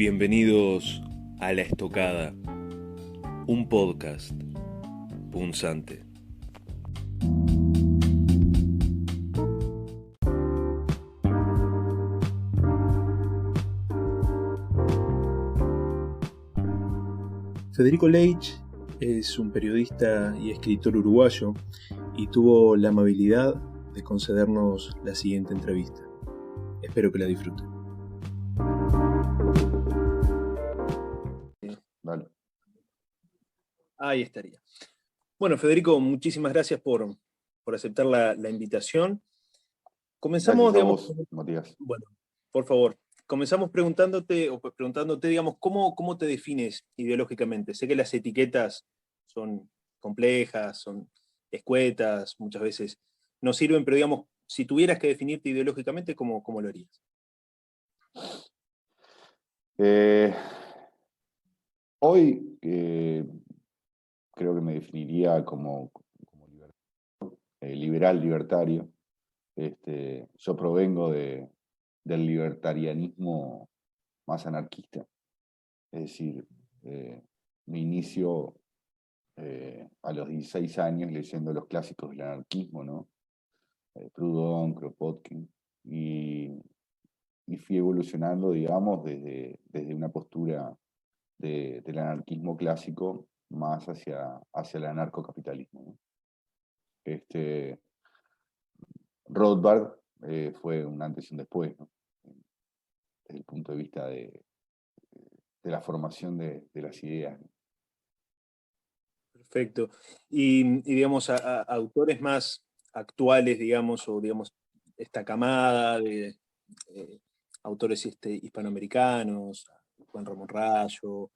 Bienvenidos a La Estocada, un podcast punzante. Federico Leitch es un periodista y escritor uruguayo y tuvo la amabilidad de concedernos la siguiente entrevista. Espero que la disfruten. Vale. Ahí estaría. Bueno, Federico, muchísimas gracias por aceptar la invitación. Comenzamos, Gracias a digamos, vos, Matías. bueno, por favor, comenzamos preguntándote, digamos, ¿cómo te defines ideológicamente? Sé que las etiquetas son complejas, son escuetas, muchas veces no sirven, pero digamos, si tuvieras que definirte ideológicamente, ¿cómo lo harías? Hoy creo que me definiría como liberal libertario. Yo provengo del libertarianismo más anarquista. Es decir, me inicio a los 16 años leyendo los clásicos del anarquismo, ¿no? Proudhon, Kropotkin, y fui evolucionando, digamos, desde una postura del anarquismo clásico más hacia el anarcocapitalismo, ¿no? Rothbard fue un antes y un después, ¿no? Desde el punto de vista de la formación de las ideas, ¿no? Perfecto. Y digamos, a autores más actuales, digamos, o digamos, esta camada de autores hispanoamericanos, Juan Ramón Rayo,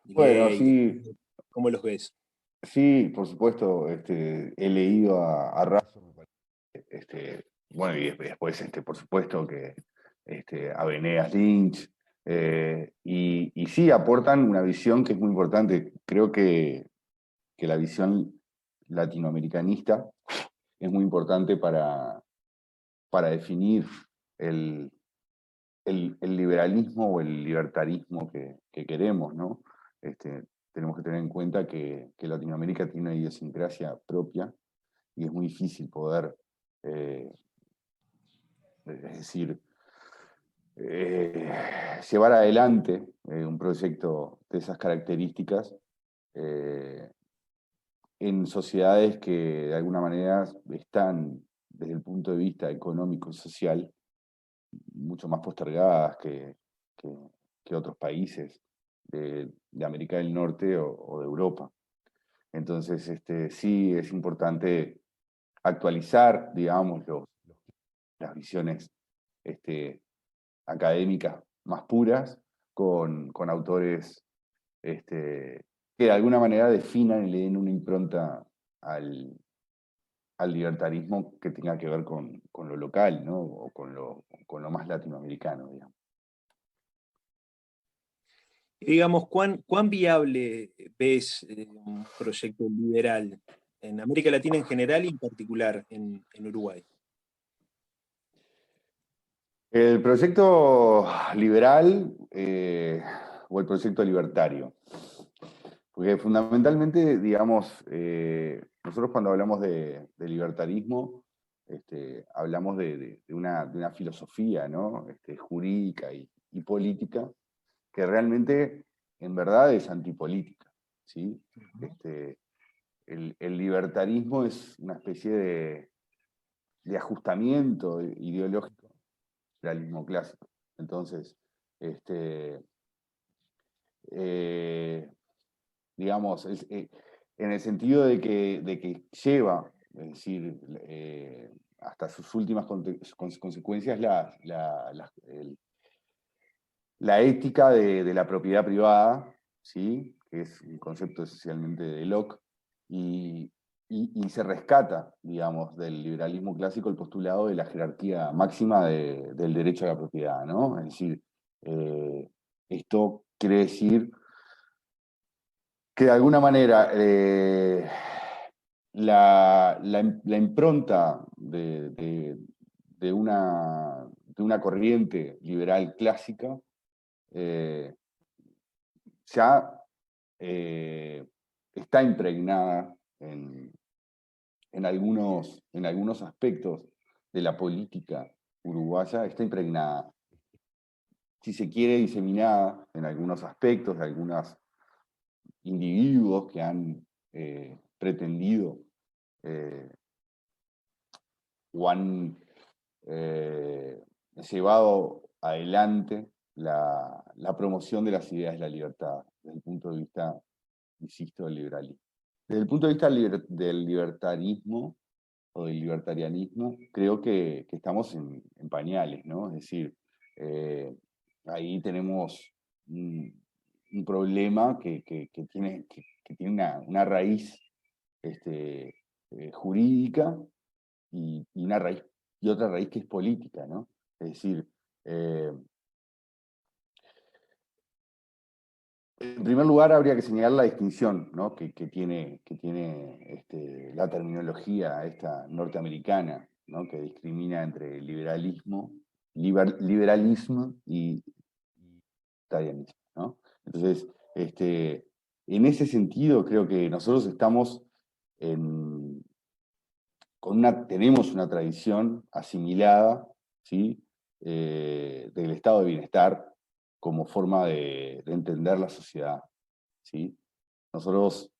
Bueno, Milei, sí, ¿cómo los ves? sí, por supuesto, he leído a Razo, me parece, bueno, y después, por supuesto, que a Venegas Lynch, y sí, aportan una visión que es muy importante. Creo que la visión latinoamericanista es muy importante para definir el, el liberalismo o el libertarismo que queremos, ¿no? Tenemos que tener en cuenta que Latinoamérica tiene una idiosincrasia propia y es muy difícil poder, es decir, llevar adelante un proyecto de esas características eh, en sociedades que de alguna manera están, desde el punto de vista económico y social, mucho más postergadas que otros países de América del Norte o de Europa. Entonces, sí es importante actualizar, digamos, las visiones académicas más puras con autores que de alguna manera definan y le den una impronta al, al libertarismo que tenga que ver con lo local, ¿no? O con lo más latinoamericano, digamos. Digamos, ¿cuán viable ves un proyecto liberal en América Latina en general y en particular en Uruguay? El proyecto liberal o el proyecto libertario. Porque fundamentalmente, digamos, nosotros cuando hablamos de libertarismo, hablamos de una filosofía, ¿no? Jurídica y política que realmente, en verdad, es antipolítica, ¿sí? El libertarismo es una especie de ajustamiento ideológico del liberalismo clásico. Entonces, eh, digamos, en el sentido de que lleva, es decir, hasta sus últimas consecuencias la ética de la propiedad privada, ¿sí? Que es un concepto esencialmente de Locke, y, y se rescata, digamos, del liberalismo clásico el postulado de la jerarquía máxima del derecho a la propiedad, ¿no? Es decir, esto quiere decir que de alguna manera la impronta de una corriente liberal clásica ya está impregnada en algunos aspectos de la política uruguaya, está impregnada, si se quiere, diseminada en algunos aspectos de algunos individuos que han pretendido o han llevado adelante la promoción de las ideas de la libertad, desde el punto de vista, insisto, del liberalismo. Desde el punto de vista del libertarismo o del libertarianismo, creo que estamos en pañales, ¿no? Es decir, ahí tenemos un problema que tiene una raíz jurídica y una raíz y otra raíz que es política, ¿no? Es decir, en primer lugar habría que señalar la distinción, ¿no? que tiene la terminología esta norteamericana, ¿no? Que discrimina entre liberalismo y libertarianismo, ¿no? Entonces, en ese sentido creo que nosotros estamos tenemos una tradición asimilada, ¿sí? Del estado de bienestar como forma de entender la sociedad, ¿sí? Nosotros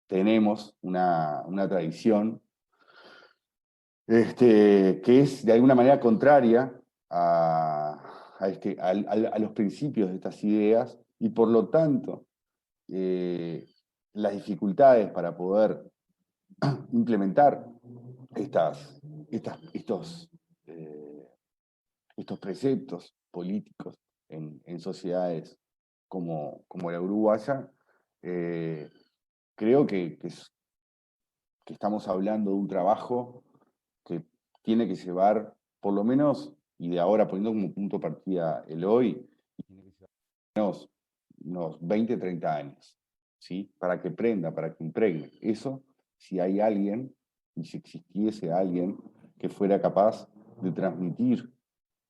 tenemos una tradición que es de alguna manera contraria a los principios de estas ideas y por lo tanto las dificultades para poder implementar estos, estos preceptos políticos en sociedades como la uruguaya, creo que estamos hablando de un trabajo que tiene que llevar, por lo menos, y de ahora poniendo como punto de partida el hoy, unos 20, 30 años, ¿sí? Para que prenda, para que impregne. Eso, si hay alguien, y si existiese alguien que fuera capaz de transmitir,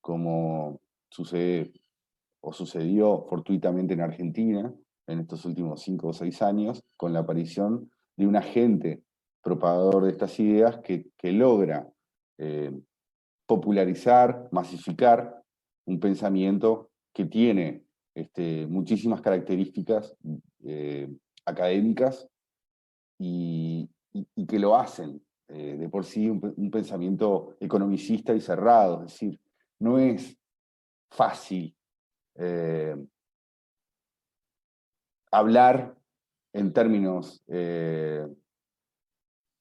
como sucede o sucedió fortuitamente en Argentina en estos últimos 5 o 6 años, con la aparición de un agente propagador de estas ideas que logra popularizar, masificar un pensamiento que tiene muchísimas características académicas y que lo hacen de por sí un pensamiento economicista y cerrado. Es decir, no es fácil hablar en términos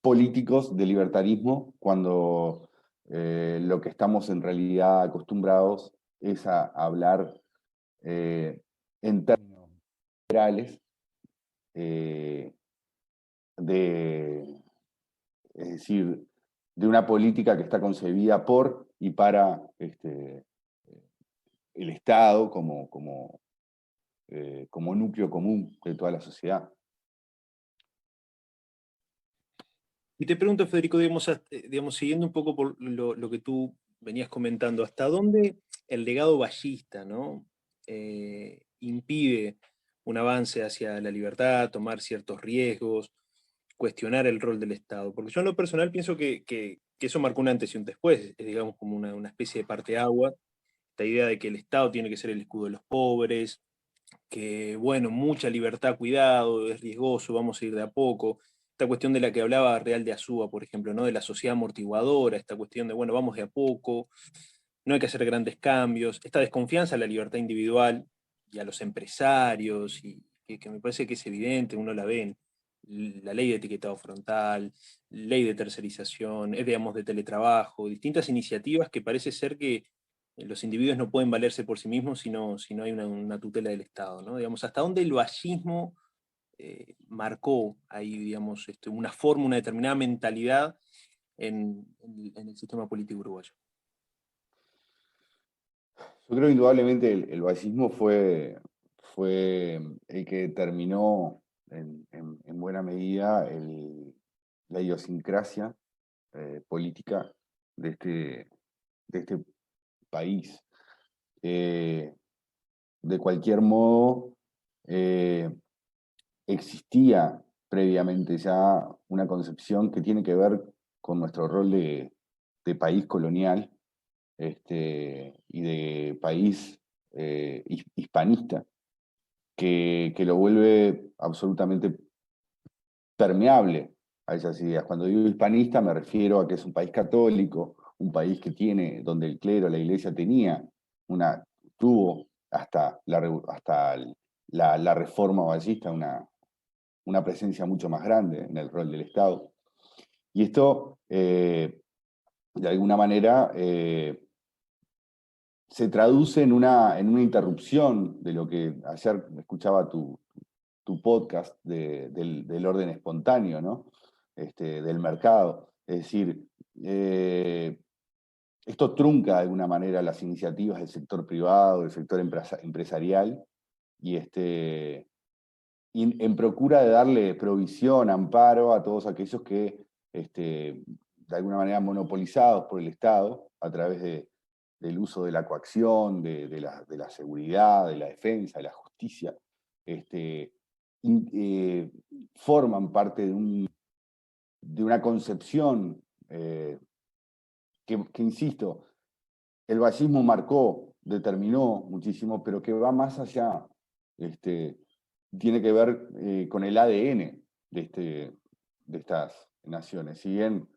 políticos de libertarismo cuando lo que estamos en realidad acostumbrados es a hablar en términos generales eh, es decir, de una política que está concebida por y para el Estado como núcleo común de toda la sociedad. Y te pregunto, Federico, digamos, siguiendo un poco por lo que tú venías comentando, ¿hasta dónde el legado ballista, ¿no? Impide un avance hacia la libertad, tomar ciertos riesgos, cuestionar el rol del Estado? Porque yo en lo personal pienso que eso marcó un antes y un después, es digamos como una especie de parteaguas, esta idea de que el Estado tiene que ser el escudo de los pobres, que, bueno, mucha libertad, cuidado, es riesgoso, vamos a ir de a poco. Esta cuestión de la que hablaba Real de Azúa, por ejemplo, ¿no? De la sociedad amortiguadora, esta cuestión de, bueno, vamos de a poco, no hay que hacer grandes cambios, esta desconfianza a la libertad individual y a los empresarios, y que me parece que es evidente, uno la ve en la ley de etiquetado frontal, ley de tercerización, digamos, de teletrabajo, distintas iniciativas que parece ser que los individuos no pueden valerse por sí mismos si no hay una tutela del Estado, ¿no? Digamos, hasta dónde el vallismo marcó ahí, digamos, una forma, una determinada mentalidad en el sistema político uruguayo. Yo creo que indudablemente el vallismo fue el que determinó en buena medida la idiosincrasia política de este país. de cualquier modo, existía previamente ya una concepción que tiene que ver con nuestro rol de país colonial, y de país hispanista, que lo vuelve absolutamente permeable a esas ideas. Cuando digo hispanista me refiero a que es un país católico, un país que tiene, donde el clero, la iglesia tuvo hasta la reforma ballista una presencia mucho más grande en el rol del Estado. Y esto, de alguna manera, se traduce en una interrupción de lo que ayer escuchaba tu podcast del orden espontáneo, ¿no? Del mercado. Es decir, esto trunca de alguna manera las iniciativas del sector privado, del sector empresarial, y en procura de darle provisión, amparo a todos aquellos que, de alguna manera, monopolizados por el Estado a través del uso de la coacción, de la seguridad, de la defensa, de la justicia, forman parte de una concepción que, insisto, el vallismo determinó muchísimo, pero que va más allá. Tiene que ver con el ADN de estas naciones. Si bien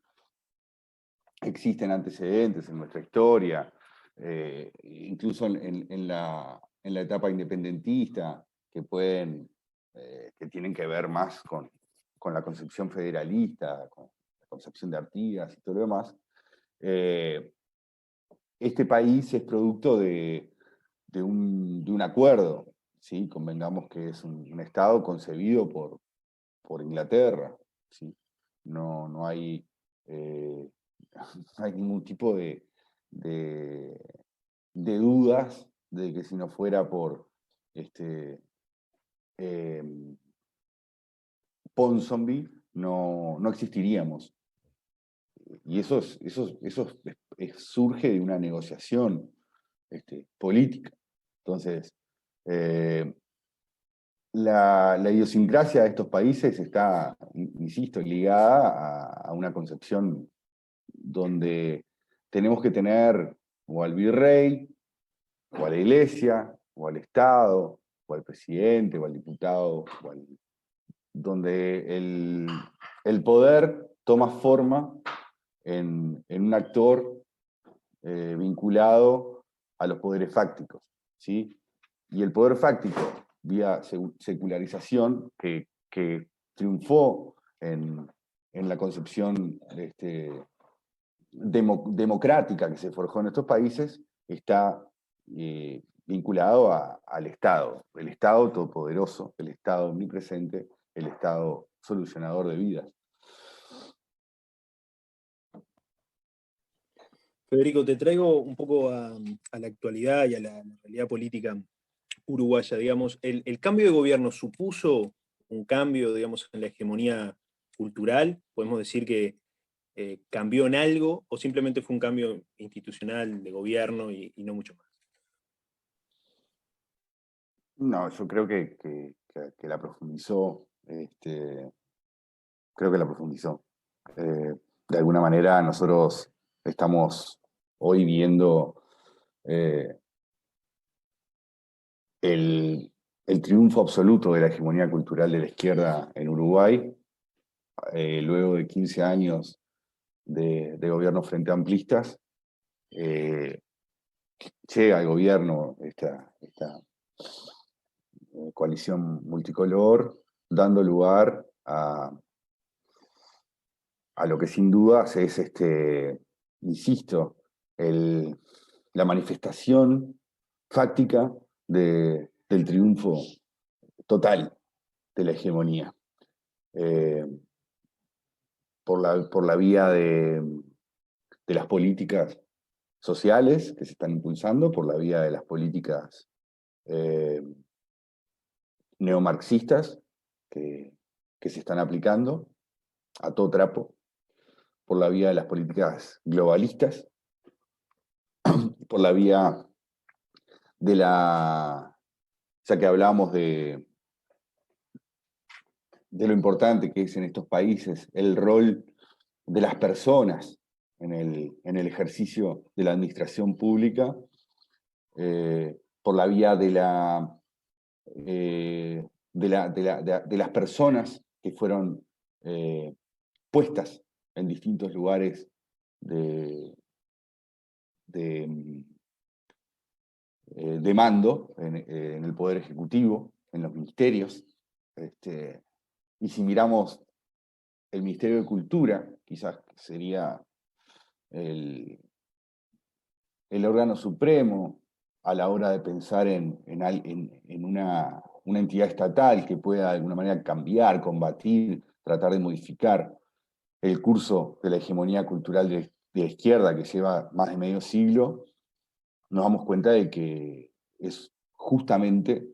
existen antecedentes en nuestra historia, incluso en la etapa independentista, que tienen que ver más con la concepción federalista, con la concepción de Artigas y todo lo demás, este país es producto de un acuerdo, ¿sí? Convengamos que es un Estado concebido por Inglaterra, ¿sí? No hay, no hay ningún tipo de dudas de que si no fuera por eh, Ponsonby, no existiríamos. Y eso surge de una negociación política. Entonces, la idiosincrasia de estos países está, insisto, ligada a una concepción donde tenemos que tener o al virrey, o a la iglesia, o al Estado, o al presidente, o al diputado, donde el poder toma forma en un actor vinculado a los poderes fácticos, ¿sí? Y el poder fáctico, vía secularización, que triunfó en la concepción democrática que se forjó en estos países, está vinculado al Estado, el Estado todopoderoso, el Estado omnipresente, el Estado solucionador de vidas. Federico, te traigo un poco a la actualidad y a la realidad política uruguaya. Digamos, el cambio de gobierno supuso un cambio, digamos, en la hegemonía cultural. Podemos decir que cambió en algo, o simplemente fue un cambio institucional de gobierno y no mucho más. No, yo creo que la profundizó. Creo que la profundizó. De alguna manera nosotros estamos hoy viendo el triunfo absoluto de la hegemonía cultural de la izquierda en Uruguay, luego de 15 años de gobierno frente a amplistas. Llega al gobierno esta coalición multicolor, dando lugar a lo que sin dudas es, insisto, la manifestación fáctica del triunfo total de la hegemonía. Por la vía de las políticas sociales que se están impulsando, por la vía de las políticas neomarxistas que se están aplicando a todo trapo, por la vía de las políticas globalistas, por la vía de la ya que hablamos de lo importante que es en estos países el rol de las personas en el ejercicio de la administración pública, por la vía de las personas que fueron puestas en distintos lugares de, de, de mando en el Poder Ejecutivo, en los ministerios. Y si miramos el Ministerio de Cultura, quizás sería el órgano supremo a la hora de pensar en una entidad estatal que pueda de alguna manera cambiar, combatir, tratar de modificar el curso de la hegemonía cultural de la izquierda que lleva más de medio siglo, nos damos cuenta de que es justamente,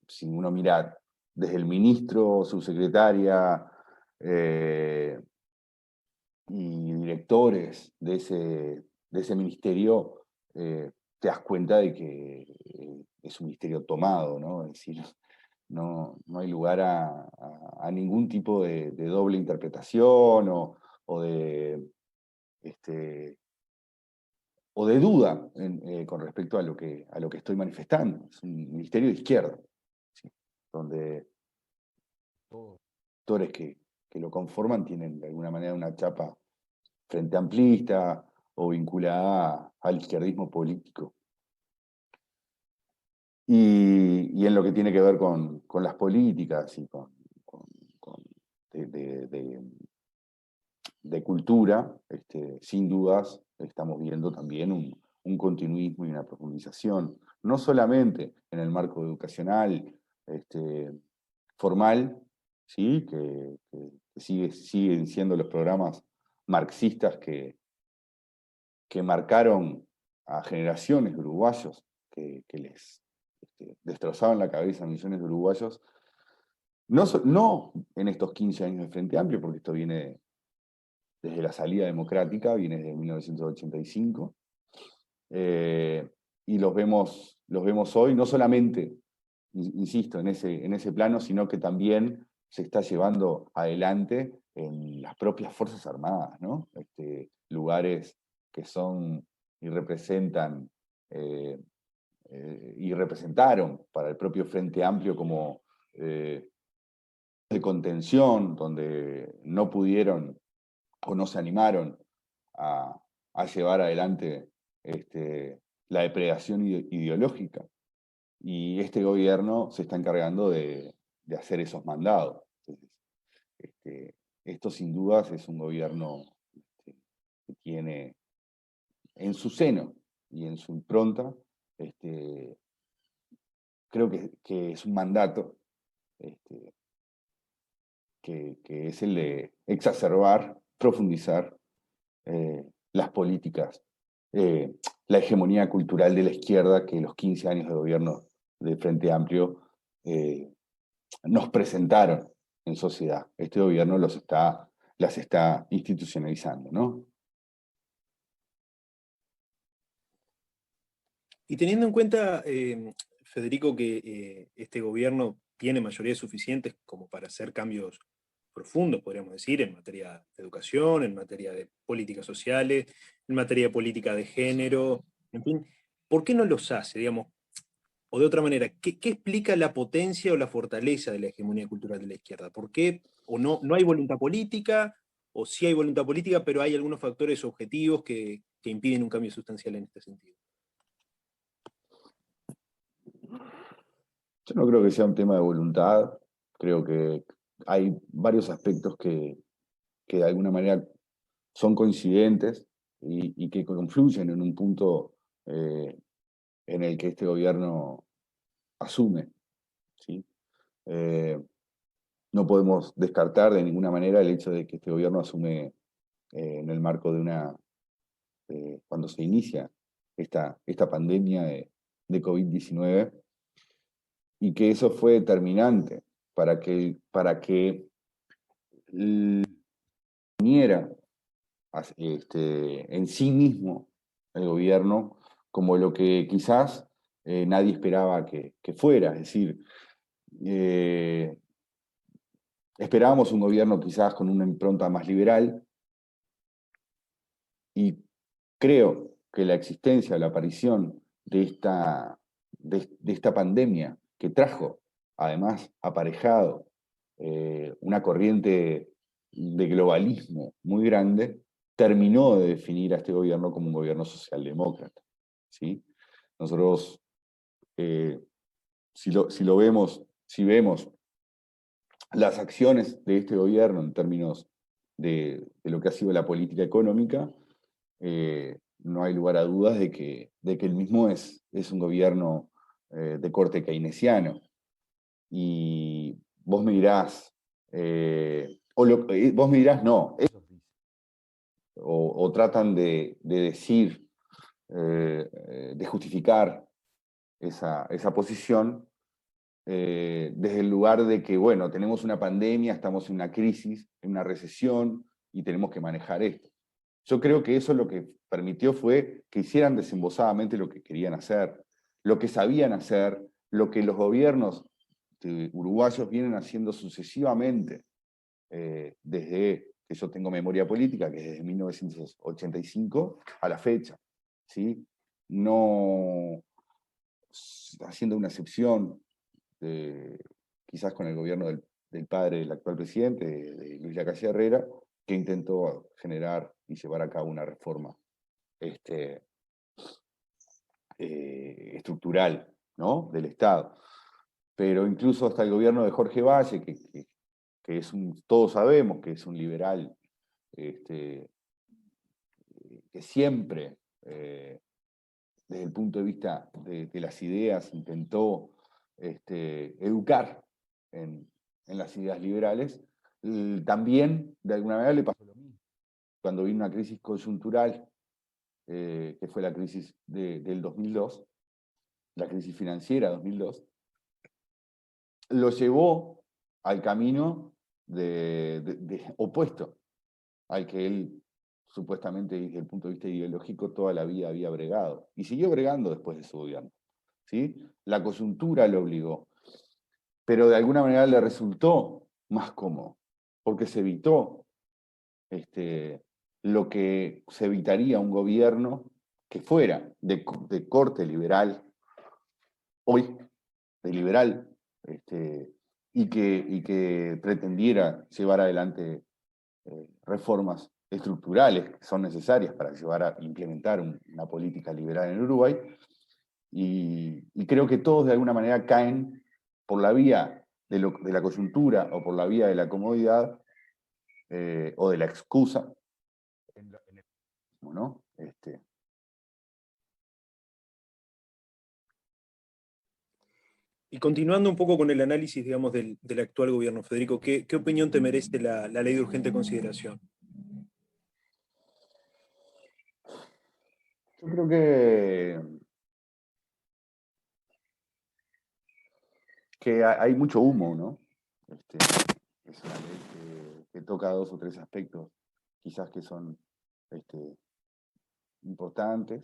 si uno mira desde el ministro, subsecretaria y directores de ese ministerio, te das cuenta de que es un ministerio tomado, ¿no? Es decir, no hay lugar a ningún tipo de doble interpretación o de, este, o de duda con respecto a lo que estoy manifestando. Es un ministerio de izquierda, ¿sí? Donde todos los actores que lo conforman tienen de alguna manera una chapa frente amplista o vinculada al izquierdismo político. Y en lo que tiene que ver con las políticas y con de cultura, sin dudas estamos viendo también un continuismo y una profundización, no solamente en el marco educacional formal, ¿sí? Que siguen siendo los programas marxistas que marcaron a generaciones de uruguayos, que les destrozaban la cabeza a millones de uruguayos, no en estos 15 años de Frente Amplio, porque esto viene desde la salida democrática, viene desde 1985, y los vemos hoy, no solamente, insisto, en ese plano, sino que también se está llevando adelante en las propias Fuerzas Armadas, ¿no? Lugares que son y representan y representaron para el propio Frente Amplio como de contención, donde no pudieron o no se animaron a llevar adelante la depredación ideológica. Y este gobierno se está encargando de hacer esos mandados. Entonces, esto sin dudas es un gobierno que tiene en su seno y en su impronta, creo que es un mandato que es el de exacerbar, profundizar las políticas, la hegemonía cultural de la izquierda que los 15 años de gobierno del Frente Amplio nos presentaron en sociedad. Este gobierno las está institucionalizando, ¿no? Y teniendo en cuenta, Federico, que este gobierno tiene mayorías suficientes como para hacer cambios profundos, podríamos decir, en materia de educación, en materia de políticas sociales, en materia de política de género, en fin, ¿por qué no los hace, digamos? O de otra manera, ¿qué explica la potencia o la fortaleza de la hegemonía cultural de la izquierda? ¿Por qué o no hay voluntad política, o sí hay voluntad política, pero hay algunos factores objetivos que impiden un cambio sustancial en este sentido? Yo no creo que sea un tema de voluntad, creo que hay varios aspectos que de alguna manera son coincidentes y que confluyen en un punto en el que este gobierno asume, ¿sí? No podemos descartar de ninguna manera el hecho de que este gobierno asume en el marco cuando se inicia esta pandemia de COVID-19, y que eso fue determinante para que uniera en sí mismo el gobierno como lo que quizás nadie esperaba que fuera. Es decir, esperábamos un gobierno quizás con una impronta más liberal, y creo que la existencia, la aparición de esta pandemia que trajo, además, aparejado una corriente de globalismo muy grande, terminó de definir a este gobierno como un gobierno socialdemócrata. ¿Sí? Nosotros, si vemos las acciones de este gobierno en términos de lo que ha sido la política económica, no hay lugar a dudas de que el mismo es un gobierno de corte keynesiano. Y vos me dirás, vos me dirás, no, o tratan de decir, de justificar esa posición desde el lugar de que, bueno, tenemos una pandemia, estamos en una crisis, en una recesión, y tenemos que manejar esto. Yo creo que eso lo que permitió fue que hicieran desembosadamente lo que querían hacer, lo que sabían hacer, lo que los gobiernos uruguayos vienen haciendo sucesivamente, desde que yo tengo memoria política, que es desde 1985 a la fecha. ¿Sí? No haciendo una excepción, quizás con el gobierno del padre del actual presidente, de Luis Lacalle Herrera, que intentó generar y llevar a cabo una reforma estructural, ¿no?, del Estado. Pero incluso hasta el gobierno de Jorge Valle, que todos sabemos que es un liberal, que siempre, desde el punto de vista de las ideas, intentó educar en las ideas liberales, también de alguna manera le pasó lo mismo. Cuando vino una crisis coyuntural, que fue la crisis del 2002, la crisis financiera 2002, lo llevó al camino opuesto al que él supuestamente desde el punto de vista ideológico toda la vida había bregado. Y siguió bregando después de su gobierno. ¿Sí? La coyuntura lo obligó, pero de alguna manera le resultó más cómodo, porque se evitó lo que se evitaría un gobierno que fuera de corte liberal, hoy, de liberal, y que pretendiera llevar adelante reformas estructurales que son necesarias para llevar a implementar una política liberal en Uruguay, y creo que todos de alguna manera caen por la vía de la coyuntura o por la vía de la comodidad, o de la excusa, ¿no? Y continuando un poco con el análisis, digamos, del actual gobierno, Federico, ¿qué opinión te merece la ley de urgente consideración? Yo creo que hay mucho humo, ¿no? Es una ley que toca dos o tres aspectos, quizás que son importantes,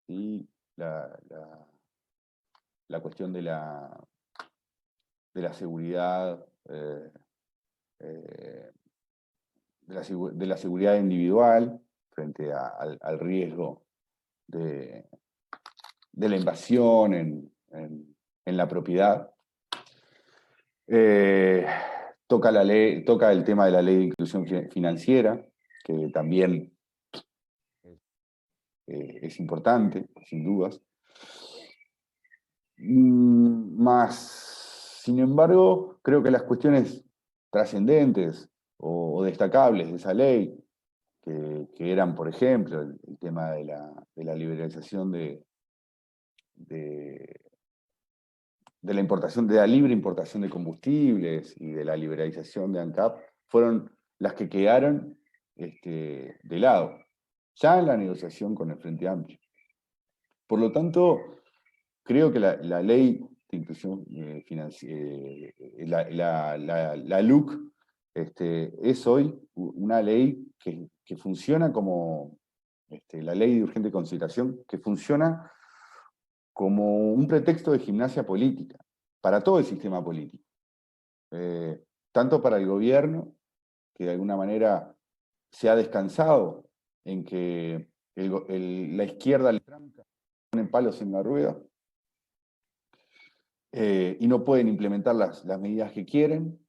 y la cuestión de la seguridad, de la seguridad individual frente al riesgo de la invasión en la propiedad. Toca el tema de la ley de inclusión financiera, que también es importante, sin dudas. Sin embargo, creo que las cuestiones trascendentes o destacables de esa ley, que eran, por ejemplo, el tema de la liberalización de la importación, de la libre importación de combustibles y de la liberalización de ANCAP, fueron las que quedaron de lado, ya en la negociación con el Frente Amplio. Por lo tanto, creo que la ley de inclusión financiera, la LUC, es hoy una ley que funciona como la ley de urgente consideración, que funciona como un pretexto de gimnasia política, para todo el sistema político. Tanto para el gobierno, que de alguna manera se ha descansado en que la izquierda le pone palos en la rueda, y no pueden implementar las medidas que quieren,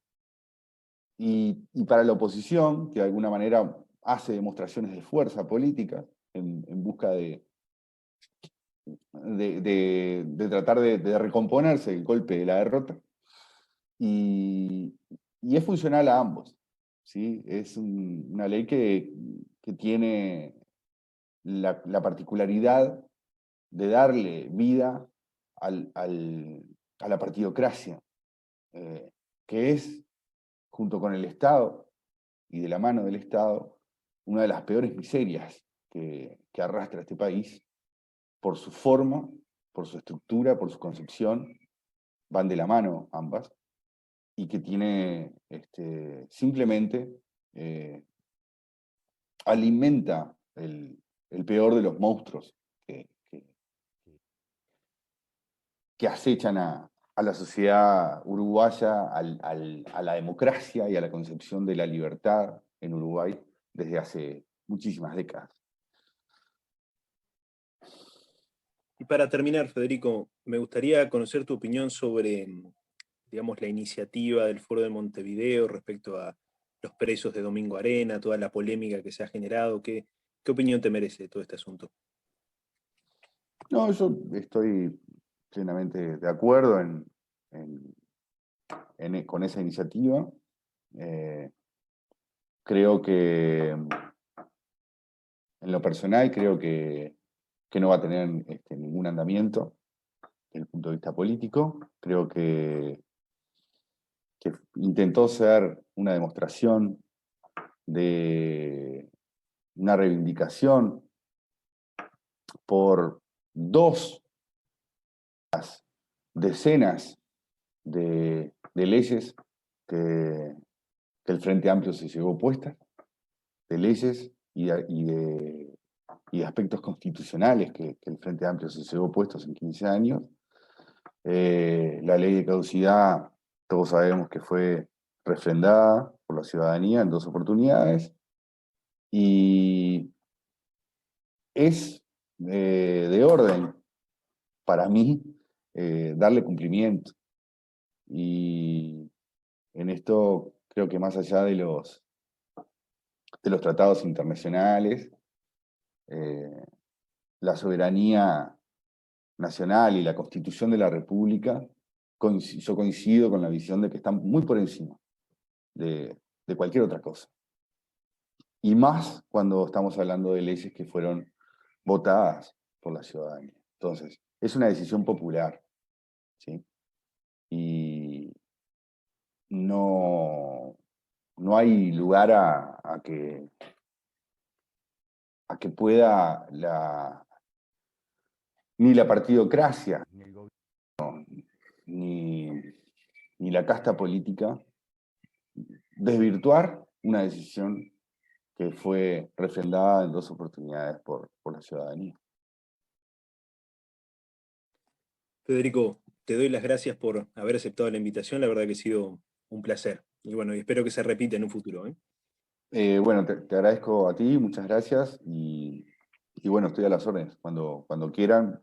y para la oposición, que de alguna manera hace demostraciones de fuerza política en busca de tratar de recomponerse el golpe de la derrota, y es funcional a ambos, ¿sí? Es una ley que tiene la particularidad de darle vida a la partidocracia, que es, junto con el Estado y de la mano del Estado, una de las peores miserias que arrastra este país, por su forma, por su estructura, por su concepción, van de la mano ambas, y que tiene simplemente alimenta el peor de los monstruos que acechan a la sociedad uruguaya, a la democracia y a la concepción de la libertad en Uruguay desde hace muchísimas décadas. Y para terminar, Federico, me gustaría conocer tu opinión sobre, digamos, la iniciativa del Foro de Montevideo respecto a los presos de Domingo Arena, toda la polémica que se ha generado. ¿Qué opinión te merece todo este asunto? No, yo estoy plenamente de acuerdo con esa iniciativa. Creo que, en lo personal, creo que no va a tener ningún andamiento desde el punto de vista político. Creo que intentó ser una demostración de una reivindicación por dos decenas de leyes que el Frente Amplio se llevó puestas, de leyes y de aspectos constitucionales que el Frente Amplio se llevó puestos en 15 años. La ley de caducidad, todos sabemos que fue refrendada por la ciudadanía en 2 oportunidades, y es de orden, para mí, darle cumplimiento. Y en esto creo que más allá de los tratados internacionales, la soberanía nacional y la Constitución de la República, yo coincido con la visión de que están muy por encima de cualquier otra cosa. Y más cuando estamos hablando de leyes que fueron votadas por la ciudadanía. Entonces, es una decisión popular, ¿sí? Y no hay lugar a que pueda ni la partidocracia, ni el gobierno, ni la casta política desvirtuar una decisión que fue refrendada en 2 oportunidades por la ciudadanía. Federico, te doy las gracias por haber aceptado la invitación, la verdad que ha sido un placer. Y bueno, y espero que se repita en un futuro, ¿eh? Bueno, te agradezco a ti, muchas gracias, y bueno, estoy a las órdenes. Cuando quieran,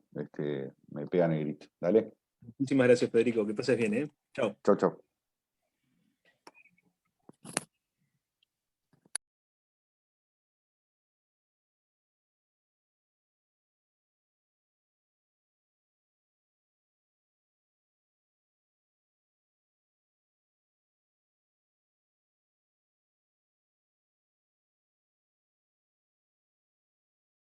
me pegan el grito. Dale. Muchísimas gracias, Federico, que pases bien, ¿eh? Chao. Chau, chau.